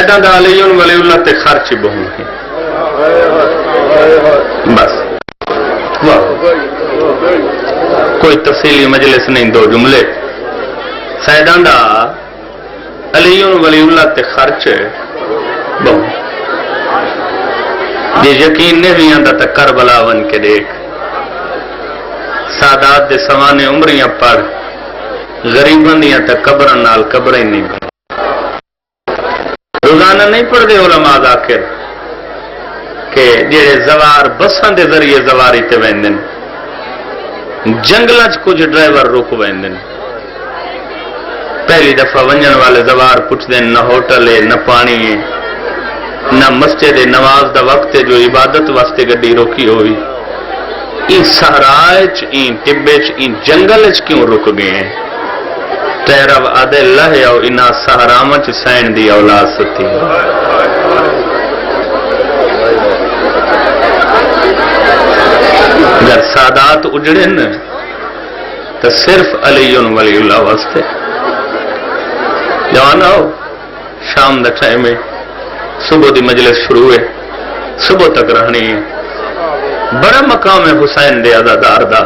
سیدہ دا علی ولی اللہ تے خرچ بہوں ہیں بس کوئی تفصیلی مجلس نہیں، دو جملے سیدہ دا علی ولی اللہ تے خرچ بہوں جی یقین نہیں بھی آتا تو کربلا ون کے دیکھ سادات دے سوانے عمریاں پڑھ غریباں دیاں تے قبراں نال قبریں نہیں روزانہ نہیں پڑھ دے علماء ذاکر کہ جڑے زوار بساں دے ذریعے زواری تے ویندن جنگلاں چ کچھ ڈرائیور رک ویندن پہلی دفعہ ونجن والے زوار پوچھ دین نہ ہوٹل ہے نہ پانی ہے نہ مسجد نماز دا وقت ہے جو عبادت واسطے گڈی روکی ہوئی این صحرائے چ این ٹبے چ این جنگل چ کیوں رک گئے ہیں تیرا آدھے لہ او انہا صحراواں چ سین دی اولاد ستی اگر سادات اجڑن تو صرف علی ولی اللہ واسطے جوان آؤ شام دا ٹائم ہے صبح دی مجلس شروع ہے صبح تک رہنی ہے بڑا مقام ہے حسین دے عزادار دا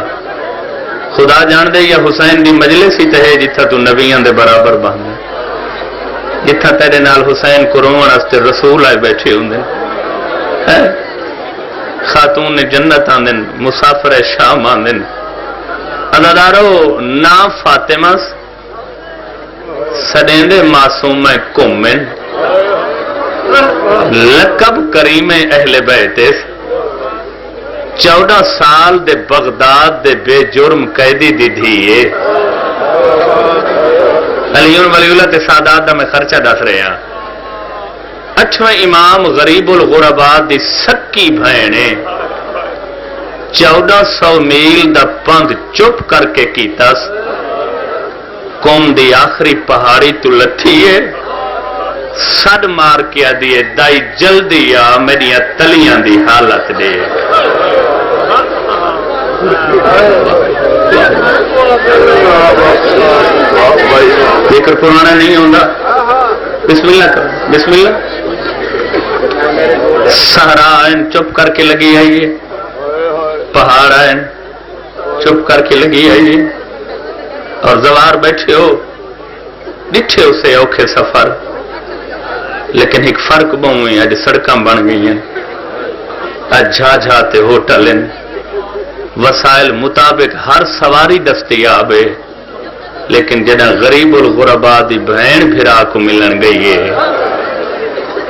خدا جان دے یا حسین دی مجلس ہی تے جتھا تو نبیاں دے برابر بہن جتھا تیرے نال حسین کو رومن واسطے رسول آئے بیٹھے ہوندے خاتون جنت آندن مسافر شام آندن عزادارو نا فاطمہ سڈیندے معصوم کمن لقب کریم اہل بیت 14 سال دے بغداد دے بے جرم قیدی دی دھیے علی ولی اللہ تے سادات دا میں خرچہ دس رہے ہیں 8ویں امام غریب الغرباء دی سکی بھینے 1400 میل دا پند چپ کر کے کیتا قوم دی آخری پہاڑی تو لتھیے سڈ مار کے دیے دائی جلدی آ میری تلیاں دی حالت دے ذکر پرانا نہیں ہوتا بسم اللہ کر بسم اللہ سہارا آئین چپ کر کے لگی آئیے پہاڑ آئین چپ کر کے لگی آئیے اور زوار بیٹھے ہو ڈٹھے اسے اوکھے سفر لیکن ایک فرق بہوں ہے اج سڑکاں بن گئی ہیں اج جھا جھاتے ہوٹل ہیں وسائل مطابق ہر سواری دستیاب ہے لیکن جنہ غریب الغرباء دی بہن بھرا کو ملن گئی ہے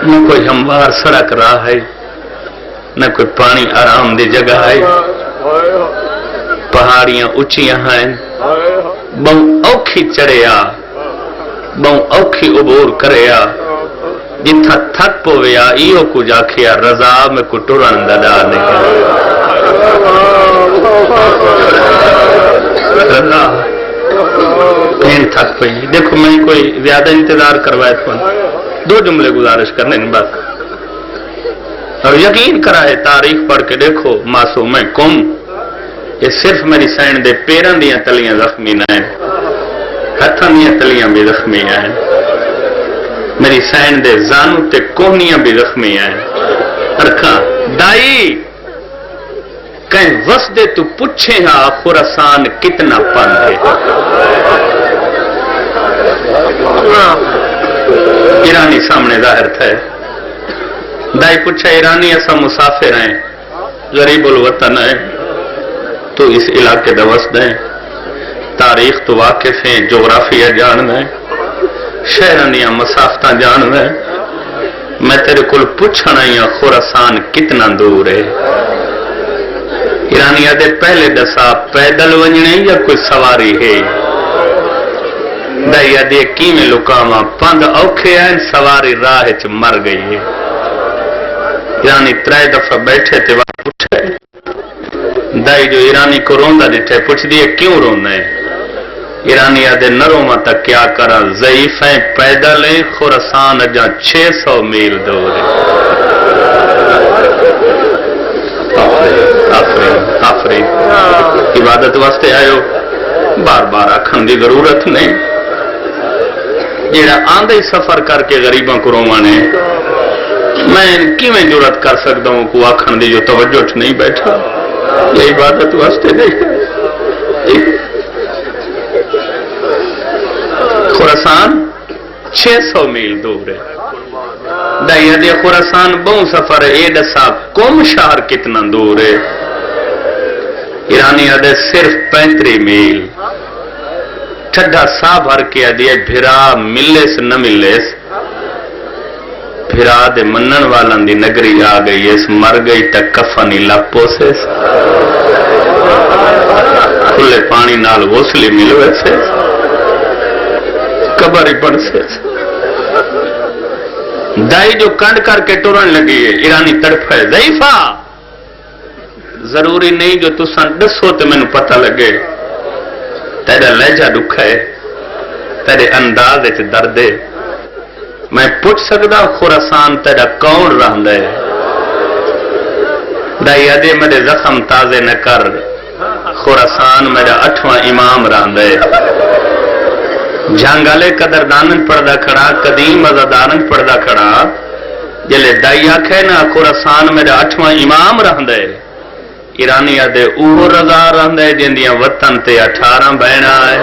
نہ کوئی ہموار سڑک راہ ہے نہ کوئی پانی آرام دی جگہ ہے پہاڑیاں اونچیاں ہیں بہوں اوکھی چڑھیا بہوں اوکھی عبور کریا جتھا تھک پویا ایو کچھ آکھیا رضا میں کو ٹرن ددا نہیں رضا پین تھک پئی دیکھو میں کوئی زیادہ انتظار کروائے تھا 2 جملے گزارش کرنے بس اور یقین کرائے تاریخ پڑھ کے دیکھو معصوم قوم یہ صرف میری سین دے پیران دیاں تلیاں زخمی نہ ہیں ہتھاں دیاں تلیاں بھی زخمی ہیں میری سین دے زانو تے کوہنیاں بھی زخمی ہیں ارکھاں دائی کہیں وسدے تو پوچھے ہاں خراسان کتنا پن ہے ایرانی سامنے ظاہر تھا دائی پوچھا ایرانی ایسا مسافر ہیں غریب الوطن ہیں تو اس علاقے دا وسد ہیں تاریخ تو واقف ہیں جغرافیہ جان ہیں شہرانیاں مسافتہ جان ہیں میں تیرے کل پوچھنا یا خراسان کتنا دور ہے ایرانیہ دے پہلے دسا پیدل ونجنے یا کوئی سواری ہے دائیا دے کیمیں لکاما پند اوکھے ہیں سواری راہ چ مر گئی ہے ایرانی 3 دفعہ بیٹھے تھے وہاں پوچھے دائی جو ایرانی کو روندہ دیٹھے پوچھ دیئے کیوں روندہ ہے ایرانی آدھے نروما تک کیا کرا ضعیف ہیں پیدل ہیں خراسان جہاں 600 میل دور ہے آفرین عبادت واسطے آئے ہو بار بار آکھن دی ضرورت نہیں جڑا آندے سفر کر کے غریباں کو روانے میں کیویں جرات کر سکتا ہوں کو آکھن دی جو توجہ چ نہیں بیٹھا یہ عبادت واسطے نہیں. خراسان 600 میل دور ہے. دائیا دے خراسان بہت سفر ہے. یہ دسا قوم شہر کتنا دور ہے؟ ایرانی آدھے صرف 35 میل. ٹھڈا سا بھر کے آدھے بھرا ملے سے نہ ملے سے بھرا دے منن والن دی نگری آ گئی اس مر گئی تک کفنی لپو سے کھلے پانی نال غسلی ملوے سے قبر ہی پڑ سے دائی جو کنڈ کر کے ٹورن لگی ہے. ایرانی تڑپ ہے ضعیفہ ضروری نہیں جو تسان دسو تو مینوں پتہ لگے. تیرا لہجہ دکھ ہے تیرے انداز وچ درد ہے. میں پوچھ سکدا خراسان تیرا کون رہندا ہے؟ دائی آدھے میرے زخم تازے نہ کر خراسان میرا 8واں امام رہندا ہے. جھانگالے قدردانن پڑھدا کھڑا قدیم ازادارن پڑھدا کھڑا جلے دائی آکھے نا خراسان میرا 8واں امام رہندا ہے. ایرانی آدھے اوہ رضا رہندا ہے جن دیاں وطن تے 18 بہنا ہے.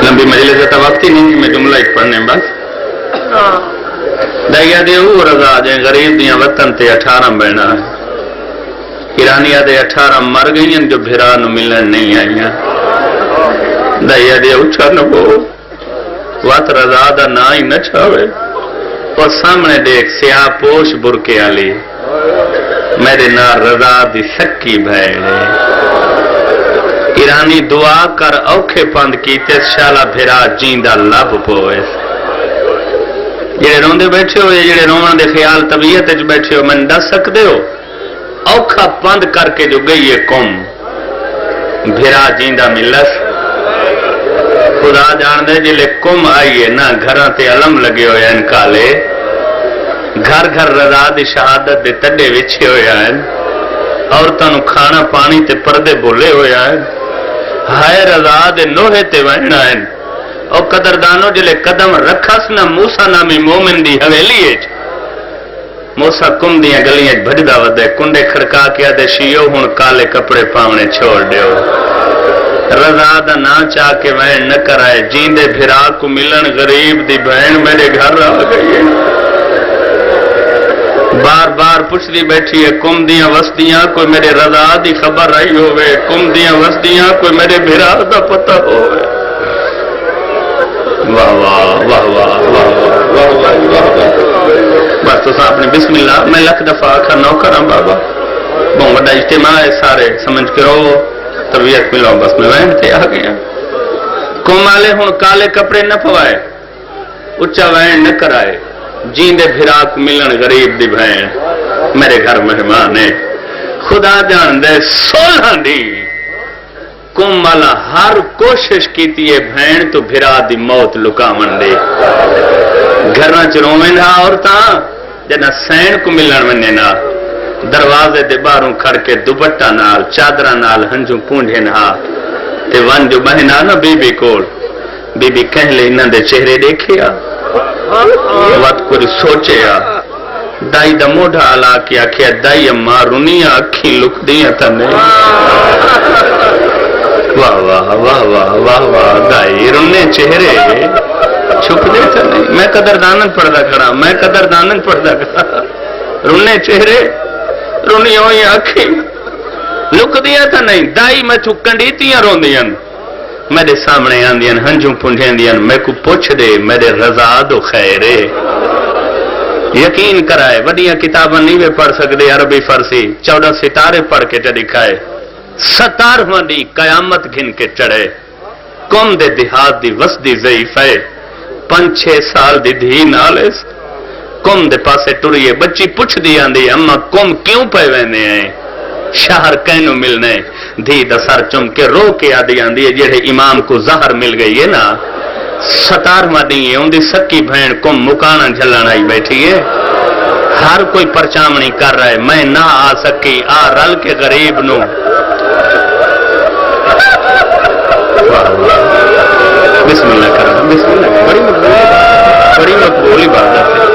لمبی مجلس کا وقت ہی نہیں میں جملہ ایک پڑھنے بس. دائیا دے وہ رضا جائیں غریب دیاں وطن تے 18 بہنا ہے. ایرانی آدھے 18 مر گئی جو بھرا نو ملن نہیں آئیاں. دائیا دے اچھا نہ ہو وات رضا دا نا ہی نہ چھاوے. اور سامنے دیکھ سیاہ پوش برکے آلی میرے نا رضا دی سکی بھیڑے. ایرانی دعا کر اوکھے پند کیتے شالا بھرا جیندہ لب پوئے. جڑے روندے بیٹھے ہو جڑے روان دے خیال طبیعت وچ بیٹھے ہو من دس سکدے ہو اوکھا پند کر کے جو گئی ہے قوم بھرا جیندہ ملس. خدا جان دے جلے قوم آئیے نہ گھراں تے علم لگے ہوئے ہیں کالے گھر گھر رضا دی شہادت دے تڈے وچھے ہوئے ہیں. عورتاں نو کھانا پانی تے پردے بولے ہوئے ہیں. ہائے رضا دے نوہے تے وہنا ہیں. او قدردانو جلے قدم رکھس نہ موسیٰ نامی مومن دی حویلی اچ موسیٰ کم دیاں گلیاں بھجدا ودے کنڈے کھڑکا کیا دے شیو ہن کالے کپڑے پاونے چھوڑ دیو. رضا دا نا چاہ کے وین نہ کرائے جیندے بھرا کو ملن غریب دی بہن میرے گھر آ گئی ہے. بار بار پوچھ دی بیٹھی ہے کم دیاں وسدیاں کوئی میرے رضا دی خبر آئی ہوئے کم دیاں وسدیاں کوئی میرے بھرا دا پتہ ہوئے. واہ واہ واہ واہ واہ واہ. بس تو اپنے بسم اللہ میں لکھ دفعہ آخر نو کرم بابا بہت بڑا اجتماع ہے سارے سمجھ کے رہو طبیعت ملو بس میں وین تے آ گیا. قوم والے ہن کالے کپڑے نہ پوائے اچا وین نہ کرائے جیندے بھراک ملن غریب دی بہن میرے گھر مہمان ہے. خدا جان دے 16 دی قوم والا ہر کوشش کیتی ہے بہن تو بھرا دی موت لکاون دے. گھراں چ روویں نہ عورتاں جنا سین کو ملن ونے نہ دروازے دے باہروں کھڑ کے دوپٹا نال چادراں نال ہنجو پونڈے نہ تے ون جو بہنا نہ بی بی کول بی بی کہہ لے انہاں دے چہرے دیکھیا وقت کوئی سوچیا دائی دا موڑا علا کیا کیا دائی اماں رونیاں اکھی لک دیاں تنے. واہ واہ واہ واہ واہ واہ دائی رونے چہرے چھپ دے تھا نہیں. میں قدردانن پڑھدا کھڑا میں قدردانن پڑھدا کھڑا رونے چہرے رونی ہوئی اکھی لک دیا تھا نہیں. دائی میں چھو کنڈیتیاں رون دیاں میرے سامنے آن دیاں ہنجوں پونڈیں دیاں میں کو پوچھ دے میرے رضا دو خیرے. یقین کرائے وڈیاں کتاباں نہیں وے پڑھ سکدے عربی فرسی 14 ستارے پڑھ کے چ دکھائے 17واں دی قیامت گھن کے چڑھے. قوم دے دیہات دی وسدی ضعیف ہے 5-6 سال دی دھی نالے قوم دے پاسے ٹریے بچی پوچھ دی آندی اما قوم کیوں پے ویندے ہیں شہر کینوں ملنے دھی دا سر چم کے رو کے آدی آندی ہے جڑے امام کو زہر مل گئی ہے نا 17واں دی اون دی سکی بہن قوم مکانا جھلن آئی بیٹھی ہے. ہر کوئی پرچامنی کر رہا ہے، میں نہ آ سکی، آ رل کے غریب نو بسم اللہ کرنا، بسم اللہ، بڑی مقبول عبادت ہے۔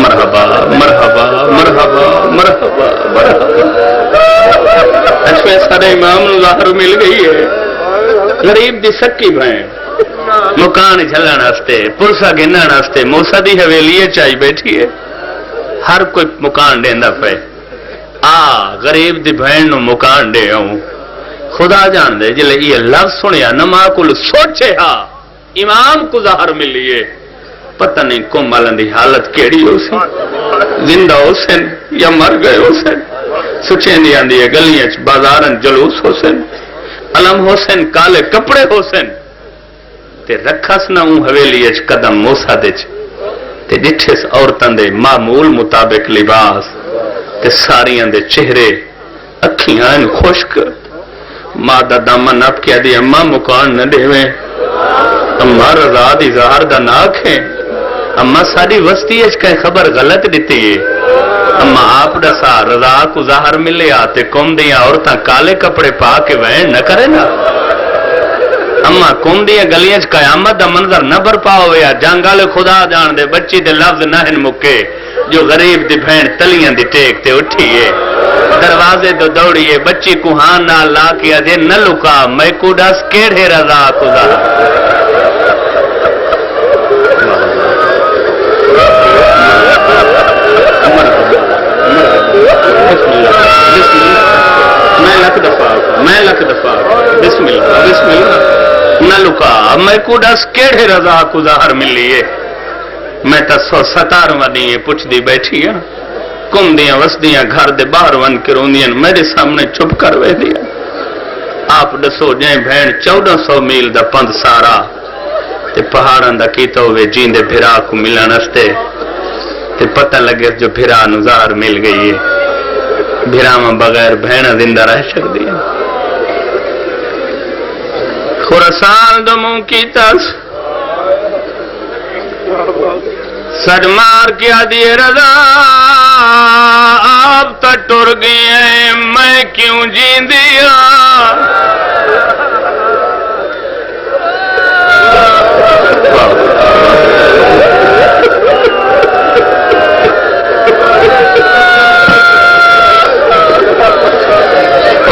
مرحبا مرحبا مرحبا مرحبا مرحبا۔ اچھا سارے امام ظاہر مل گئی ہے، غریب دی سکی بہن مکان جھلن واسطے، پرسا گنن واسطے موسا دی حویلی چائی بیٹھی ہے، ہر کوئی مکان دیندا پے، آ غریب دی بہن نو مکان دے آؤں۔ خدا جان دے جلے یہ لفظ سنیا نما کل سوچے ہا امام کو ظاہر ملیے، پتہ نہیں کمالن دی حالت کیڑی ہو سی، زندہ ہو سن یا مر گئے ہو سن، سچیں دی آندی ہے گلیاں چ بازارن جلوس ہو سن، علم ہو سن، کالے کپڑے ہو سن، تے رکھس نہ ہوں حویلی اچ قدم موسا دے چ تے جٹھے عورتاں دے معمول مطابق لباس تے ساریاں دے چہرے اکھیاں خشک، ماں دا دامن نپ کے دی اماں مکان نہ دیویں، اماں رضا دی ظاہر دا نہ آکھیں، اماں ساری وسطی اچ کہیں خبر غلط دیتی ہے، اماں آپ دسا رضا کو ظاہر ملے آتے قوم دیاں عورتاں کالے کپڑے پا کے وین نہ کرے نا، اما قوم دیاں گلیاں چ قیامت دا منظر نہ برپا ہویا، جنگال خدا جان دے بچی دے لفظ نہ ہن مکے، جو غریب دی بہن تلیاں دی ٹیک تے اٹھیے، دروازے تو دوڑیے، بچی کو ہاں نہ لا کے دے نہ لکا، میں کو دس کیڑے رضا کو ظاہر۔ میں لکھ دفعہ بسم اللہ بسم اللہ نہ لکا، میں کو دس کیڑے رضا کو ظاہر ملیے، میں تا 117 دی پوچھ دی بیٹھی ہاں، کم دیاں وسدیاں گھر دے باہر ون کے روندیاں میرے سامنے چھپ کر وے دیا، آپ دسو جائیں بہن 1400 میل دا پند سارا تے پہاڑاں دا کیتا ہوئے جیندے بھرا کو ملن واسطے، تے پتہ لگے جو بھرا نو ظاہر مل گئی ہے، بھراواں بغیر بہن زندہ رہ سکدی ہے۔ خراسان دو منہ کیتا سڈ مار کیا دیے رضا آپ تا ٹر گئی ہیں، میں کیوں جیندی ہاں،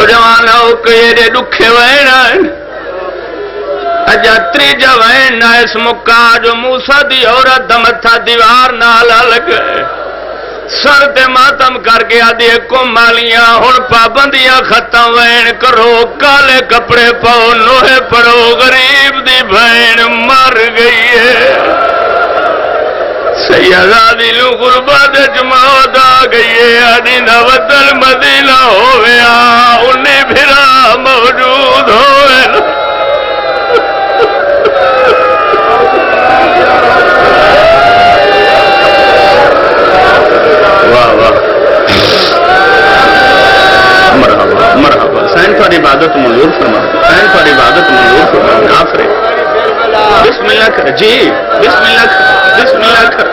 جوان ہو کے دکھے وینا اجا تریجا وین اس مکا جو موسا دی عورت دمتھا دیوار نالا لگے، سر تے ماتم کر کے آدھی کمالیاں ہن پابندیاں ختم وین کرو، کالے کپڑے پاؤ، نوہے پڑو، غریب دی بہن مر گئی ہے، سیدادی لو غربت جماعت آ گئی ہے، آدھی نہ وطن مدینہ ہویا، انہیں بھرا موجود ہوئے، واہ واہ مرحبا مرحبا، سائن تھوڑی عبادت منظور فرما، سائن تھوڑی عبادت منظور فرما، آفرے بسم اللہ کر جی، بسم اللہ کر، بسم اللہ کر،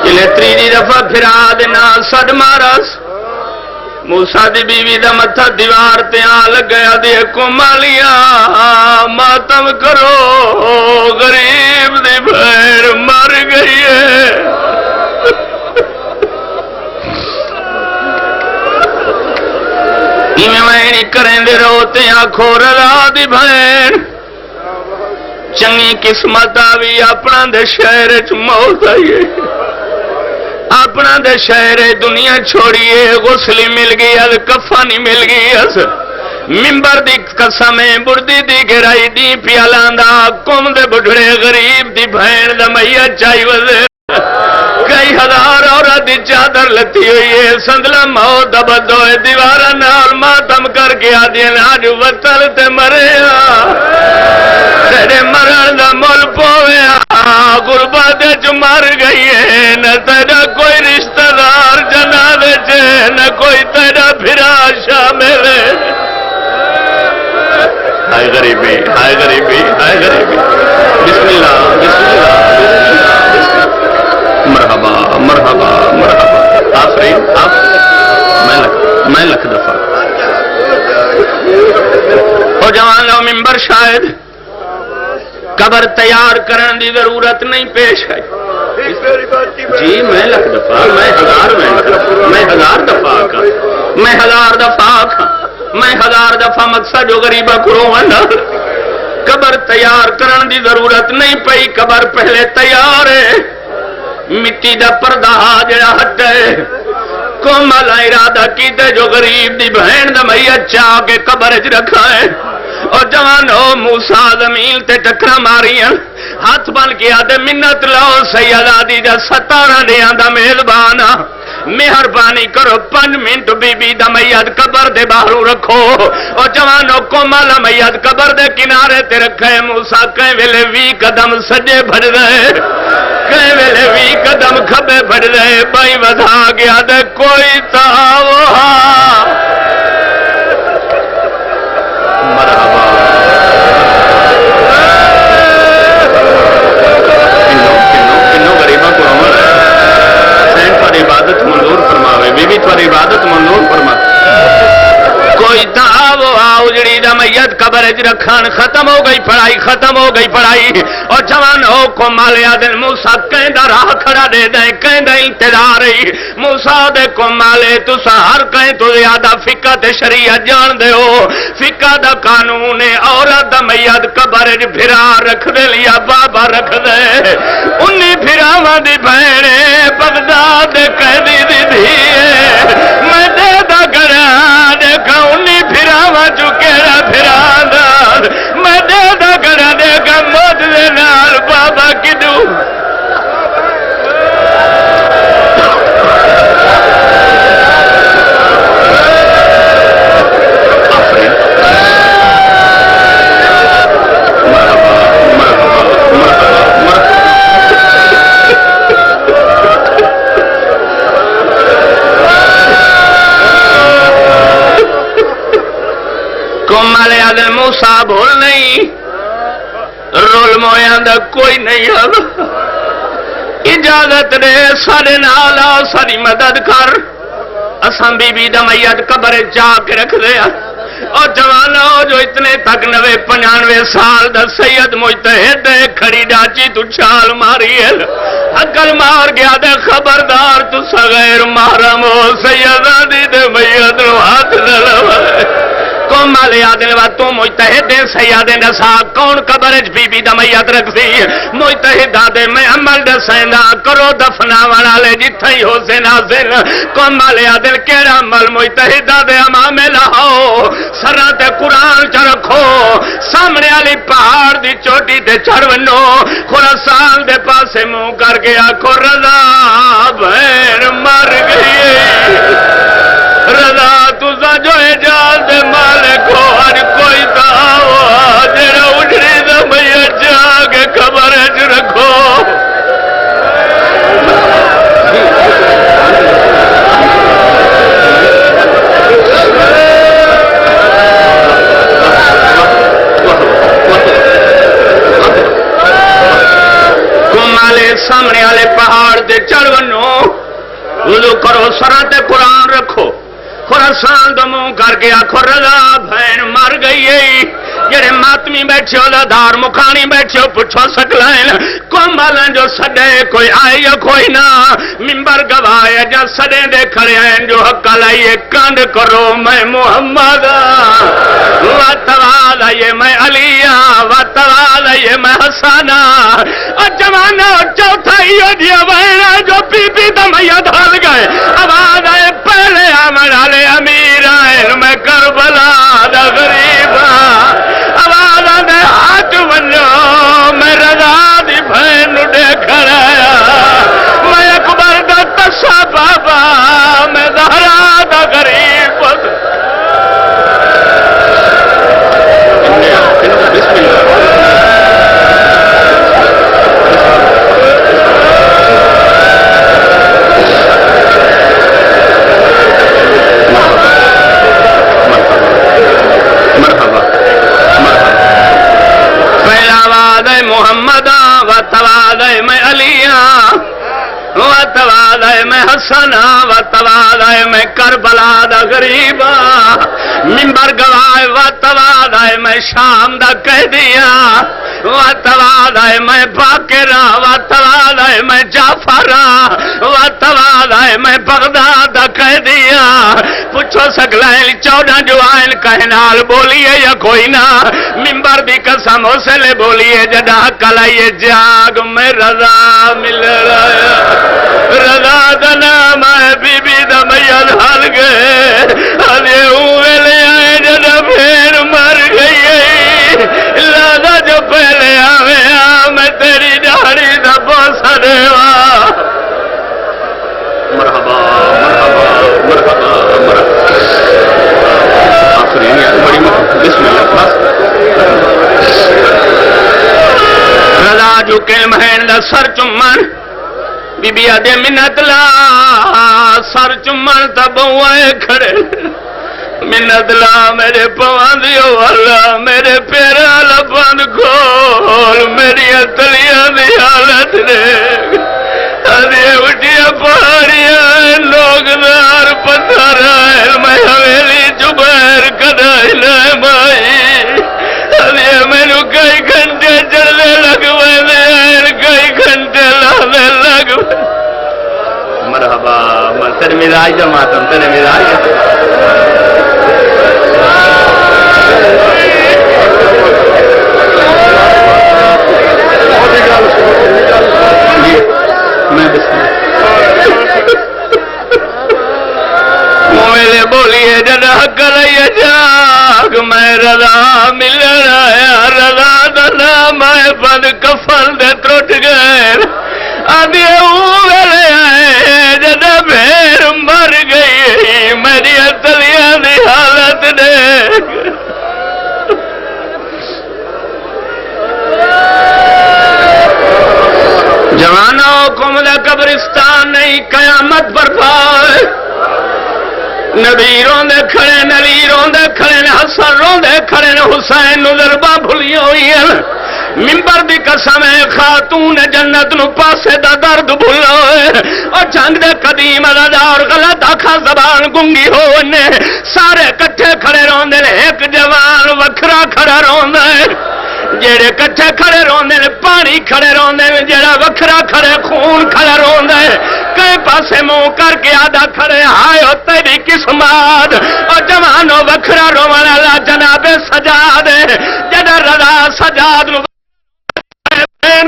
چلے تریجی دفعہ پھرا دینا سڈ مارس، موسیٰ دی بیوی دا متھا دیوار تے آ لگ گیا دی کمالیاں ماتم کرو، غریب دی بہن مر گئی ہے، میں کریں دے روتے آنکھو رضا دی بہن چنگی قسمت آوی، اپنا دے شہر چ موت آئیے، اپنا دے شہر دنیا چھوڑیے، غسلی مل گئی از کفانی مل گئی از ممبر دی قسم بردی دی گرائی دی پیالان دا قوم دے بڑھڑے غریب دی بہن دا میت چاہی وزے، کئی ہزار عورت دی چادر لتی ہوئی ہے، سندلا موت دبد ہوئے دیوارا نال ماتم کر کے آدھین آج وطن تے مرے تیرے مرن دا مل پوے غربت جو مر گئی ہے، نہ تیرا کوئی رشتہ دار جنازے چے، نہ کوئی تیرا بھرا شامل ہے، ہائے غریبی ہائے غریبی ہائے غریبی، بسم اللہ بسم اللہ بسم اللہ بسم اللہ، قبر تیار کرن دی ضرورت نہیں پیش آئی. جی میں لکھ دفعہ میں ہزار دفعہ میں ہزار دفعہ مقصد جو غریبہ کرو قبر تیار کرن دی ضرورت نہیں پئی. قبر پہلے تیار ہے. مٹی دا پردہ جڑا ہٹ ہے کومل ارادہ کیتے جو غریب دی بہن دا میت چاہ کے قبر چ رکھا ہے. اور جوانو موسیٰ زمین تے ٹکرا ماریاں ہاتھ بن کے آدھے منت لاؤ سیدہ دی دا 17 دیاں دا میزبانا مہربانی کرو 5 منٹ بی بی دا میت قبر دے باہروں رکھو. اور جوانو کومل میت قبر دے کنارے تے رکھے. موسیٰ کہیں ویلے 20 قدم سجے بھڑ رہے کہیں ویلے 20 قدم کھبے بھڑ رہے. بائی ودا گیا دے کوئی تاوہا مرحبا کنو غریباں کو عمر ہے. حسین پر عبادت منظور فرماوے بی بی پر عبادت منظور فرماوے. کوئی دعو اجڑی دا میت قبر چ رکھن. ختم ہو گئی پڑھائی ختم ہو گئی پڑھائی. اور جوان ہو کو مالیا دن موسیٰ کہندا راہ کھڑا دے دیں کہندا انتظار ہی. موسیٰ دے کو مالے تسا ہر کہیں تو زیادہ فقہ تے شریعت جان دے ہو. فقہ دا قانون ہے عورت دا میت قبر چ پھرا رکھ دے لیا بابا رکھ دے. انی پھراواں دی بہن بغداد قیدی دی دھی میں دے دا گڑا دیکھا انی پھراواں چکیرا پھرا میں دے دا گڑا دیکھا موت دے نال بابا کدو موسیٰ بھول نہیں رول مویاں دا کوئی نہیں آگا. اجازت دے سارے نال آ ساری مدد کر. اساں بی بی دا میت قبر جا کے رکھ دیا. اور جوانو جو اتنے تک 90-95 سال دا سید مجتہد کھڑی ڈاچی تو چھال ماری ہے عقل مار گیا دے خبردار تو غیر محرم ہو سیدہ دی دے میت نو ہاتھ نہ لوائے. کومل آدھے وا تو مجتہد سیادے نسا کون قبر بی بی دا میت رکھ سی. مجتہد آدھے میں عمل دسیندا کرو دفنا والے جتھے ہی حسین حاصل. کومل آدھے کیڑا عمل مجتہد آدھے امام لاؤ سرا تے قرآن چ رکھو سامنے والی پہاڑ دی چوٹی تے چڑھ ونو خراسان دے پاسے منہ کر کے آکھو رضا بہن مر گئی رضا تسا جو اجازت مالک ہو ہر کوئی دعو جڑا اجڑی دا میت جا کے قبر چ رکھو. کمالے سامنے والے پہاڑ دے چڑھ ونو وضو کرو سرا تے قرآن رکھو خراسان دو منہ کر کے آخو رضا بہن مر گئی ہے. جڑے ماتمی بیٹھے ہو دار مکھانی بیٹھے ہو پوچھو سکلائن کومل جو سڈے کوئی آئے یا کوئی نہ ممبر گواہ جا سڈے دے کھڑے ہیں جو حق لائیے کانڈ کرو میں محمد واتوال آئیے میں علی واتوال آئیے میں حسن. اور جوانا چوتھا ہی دیا بہنا جو پی پی دا میت ڈھال گئے آواز آئے پہلے آمن والے امیر آئے میں کربلا دا غریب آواز آدھے ہاتھ بنو میں رضا دی بہن دیکھ رہا میں اکبر دا تسا بابا میں زہرا دا غریب. بسم اللہ محمد وتواد میں علیاں وتواد میں حسن وتواد میں کربلا دا غریب ممبر گواہ وتواد میں شام دا قیدیاں وتواد ہے میں باقرہ واتوال ہے میں جعفرہ واتوال ہے میں بغداد قیدیاں پوچھو سگلائن 14 جو آئین کہنال بولیے یا کوئی نہ منبر دی قسم حوصلے بولیے جدا کلائیے جاگ میں رضا مل رہا رضا دنا میں بی بی دا میل حل گئے ادھے ہوئے لے آئے جدا پھر مر گئی لادا جو پہلے آوے میں تیری داڑھی دا بوسا دیوا مرحبا مرحبا مرحبا مرحبا آخرین یا بڑی بسم اللہ خلاص رضا جو کے مہین دا سر چمن بی بی آدھے منت لا سر چمن تا بوائے کھڑے منت لا میرے پوان دیو اللہ میرے پیرا لبان کھول میری اتلیاں دی حالت دیکھ ادھے اٹھیا پہاڑیاں لوگ دار پتھر آئے میں حویلی جبیر کدائی لائے مائی ادھے میں نو کئی گھنٹے چلنے لگوے دے کئی گھنٹے لانے لگوے مرحبا تیرے میرائی جماعتم تیرے میرائی میں مویلے بولیے جدا کلائیے جاگ میں رضا مل رہا رضا دنا میں بند کفن دے ترٹ گئے آدھے اویلے آئے جدا بھیر مر گئی میری اتلیاں دی حالت دیکھ جوانوں کو مدہ قبرستان نہیں قیامت برپا ہے نبیروں دے کھڑے نلیروں دے کھڑے حسنوں دے کھڑے حسین نظربہ بھلی ہوئی ہے منبر دی قسم ہے خاتون جنت نو پاسے دا درد بھولو ہے اور جنگ دے قدیم ادار غلط آکھا زبان گنگی ہونے سارے کٹھے کھڑے روندے ایک جوان وکھرا کھڑا روندے جیڑے کٹھے کھڑے روندے پانی کھڑے روندے جیڑا وکھرا کھڑے خون کھڑے روندے کئی پاسے منہ کر کے آدھا کھڑے آئے ہو تیری قسمات اور جوانو وکھرا رونا لا جناب سجاد جڑا رضا سجاد نو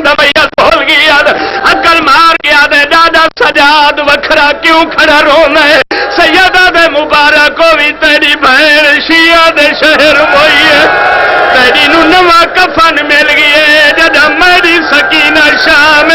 دبیت بھول گیا عقل مار گیا دے دادا سجاد وکھرا کیوں کھڑا رونا ہے سیدہ دے مبارک ہوئی تیری بہن شیعہ دے شہر ہوئی ہے تیری نو نواں کفن مل گئی ہے جدا میری سکینہ شام